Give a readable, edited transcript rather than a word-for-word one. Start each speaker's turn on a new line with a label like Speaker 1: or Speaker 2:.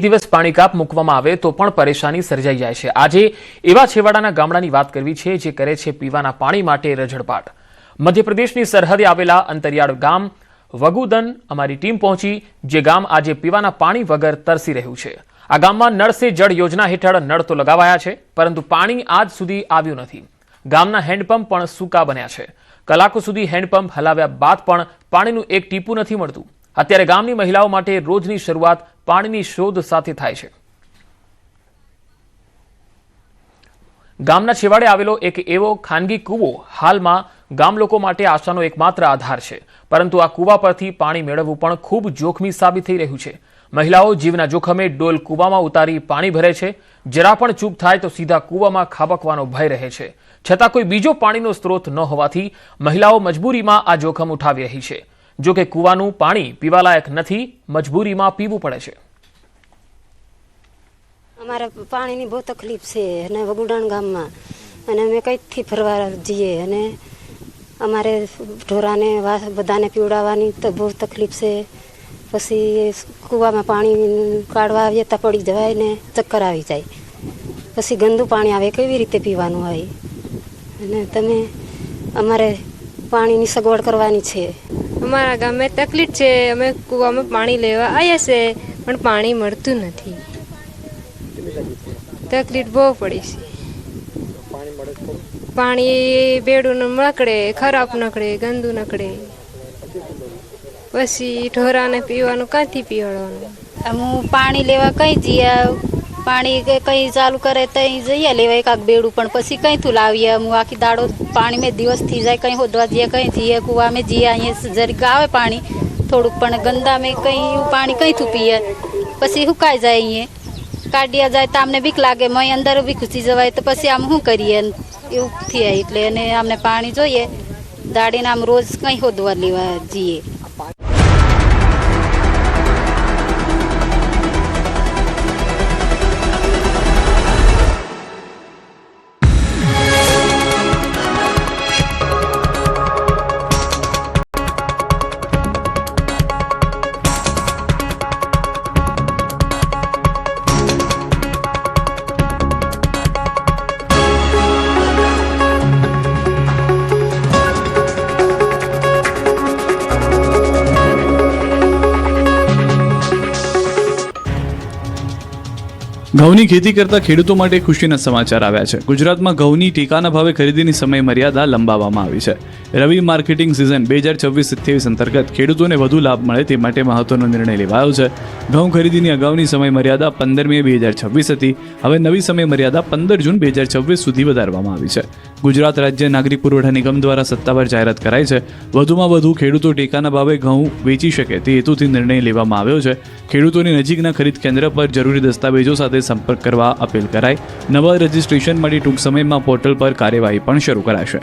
Speaker 1: દિવસ પાણી કાપ મૂકવામાં આવે તો પણ પરેશાની સર્જાઈ જાય છે। આજે એવા છેવાડાના ગામડાની વાત કરવી છે જે કરે છે પીવાના પાણી માટે રઝળપાટ। મધ્યપ્રદેશની સરહદે આવેલા અંતરિયાળ ગામ વગુદન અમારી ટીમ પહોંચી, જે ગામ આજે પીવાના પાણી વગર તરસી રહ્યું છે। આ ગામમાં નળ સે જળ યોજના હેઠળ નળ તો લગાવાયા છે, પરંતુ પાણી આજ સુધી આવ્યું નથી। ગામના હેન્ડપંપ પણ સૂકા બન્યા છે। કલાકો સુધી હેન્ડપંપ હલાવ્યા બાદ પણ પાણીનું એક ટીપું નથી મળતું। અત્યારે ગામની મહિલાઓ માટે રોજની શરૂઆત પાણીની શોધ સાથે થાય છે। ગામના છેવાડે આવેલો એક એવો ખાનગી કૂવો હાલમાં ગામ લોકો માટે આશાનો એકમાત્ર આધાર છે, પરંતુ આ કૂવા પરથી પાણી મેળવવું પણ ખૂબ જોખમી સાબિત થઈ રહ્યું છે। મહિલાઓ જીવના જોખમે ડોલ કૂવામાં ઉતારી પાણી ભરે છે। જરા પણ ચૂક થાય તો સીધા કૂવામાં ખાબકવાનો ભય રહે છે। છતાં કોઈ બીજો પાણીનો સ્ત્રોત ન હોવાથી મહિલાઓ મજબૂરીમાં આ જોખમ ઉઠાવી રહી છે। જો કે કૂવાનું પાણી પીવાલાયક નથી, મજબૂરીમાં પીવું પડે છે।
Speaker 2: અમારે પાણીની બહુ તકલીફ છે અને વગુડાણ ગામમાં અને અમે કંઈકથી ફરવા જઈએ અને અમારે ઢોરાને બધાને પીવડાવવાની તો બહુ તકલીફ છે। પછી કૂવામાં પાણી કાઢવા આવીએ તો પડી જવાય ને ચક્કર આવી જાય। પછી ગંદુ પાણી આવે, કેવી રીતે પીવાનું હોય? અને તમે અમારે પાણીની સગવડ કરવાની છે।
Speaker 3: અમારા ગામે તકલીફ છે, અમે કૂવામાં પાણી લેવા આવ્યા છે પણ પાણી મળતું નથી। તકલીફ બહુ પડી છે। પાણી બેડું નકળે, ખરાબ નકળે, ગંદુ નકળે, પછી ઢોરાને પીવાનું ક્યાંથી પીવડાવવાનું?
Speaker 4: હું પાણી લેવા કઈ જઈએ, પાણી કઈ ચાલુ કરે તઈ જઈએ લેવા એકાક બેડું, પણ પછી કઈથી લાવીએ? હું આખી દાડો પાણી મેં દિવસ થઈ જાય, કઈ હોદવા જઈએ, કઈ જઈએ કુવા મેં જઈએ, અહીંયા જરીક આવે પાણી થોડુંક, પણ ગંદા મેં કઈ પાણી કઈથી પીએ? પછી સુકાઈ જાય, અહીંયા કાઢ્યા જાય તો અમને બીક લાગે, મય અંદર બી ઘૂસી જવાય તો પછી આમ શું કરીએ? એવું થાય એટલે અને અમને પાણી જોઈએ દાડીને આમ રોજ કઈ હોદવા લેવા જઈએ।
Speaker 5: ઘઉંની ખેતી કરતા ખેડૂતો માટે ખુશીના સમાચાર આવ્યા છે। ગુજરાતમાં ઘઉંની ટેકાના ભાવે ખરીદીની સમય મર્યાદા લંબાવવામાં આવી છે। રવિ માર્કેટિંગ સિઝન 2026-27 અંતર્ગત ખેડૂતોને વધુ લાભ મળે તે માટે મહત્વનો નિર્ણય લેવાયો છે। ઘઉં ખરીદીની અગાઉની સમય મર્યાદા 15 મે 2026 હતી, હવે નવી સમય મર્યાદા 15 જૂન 2026 સુધી વધારવામાં આવી છે। ગુજરાત રાજ્ય નાગરિક પુરવઠા નિગમ દ્વારા સત્તાવાર જાહેરાત કરાઈ છે। વધુમાં વધુ ખેડૂતો ટેકાના ભાવે ઘઉં વેચી શકે તે હેતુથી નિર્ણય લેવામાં આવ્યો છે। ખેડૂતોની નજીકના ખરીદ કેન્દ્ર પર જરૂરી દસ્તાવેજો સાથે સંપર્ક કરવા અપીલ કરાઈ। નવા રજીસ્ટ્રેશન માટે ટૂંક સમયમાં પોર્ટલ પર કાર્યવાહી પણ શરૂ કરાશે।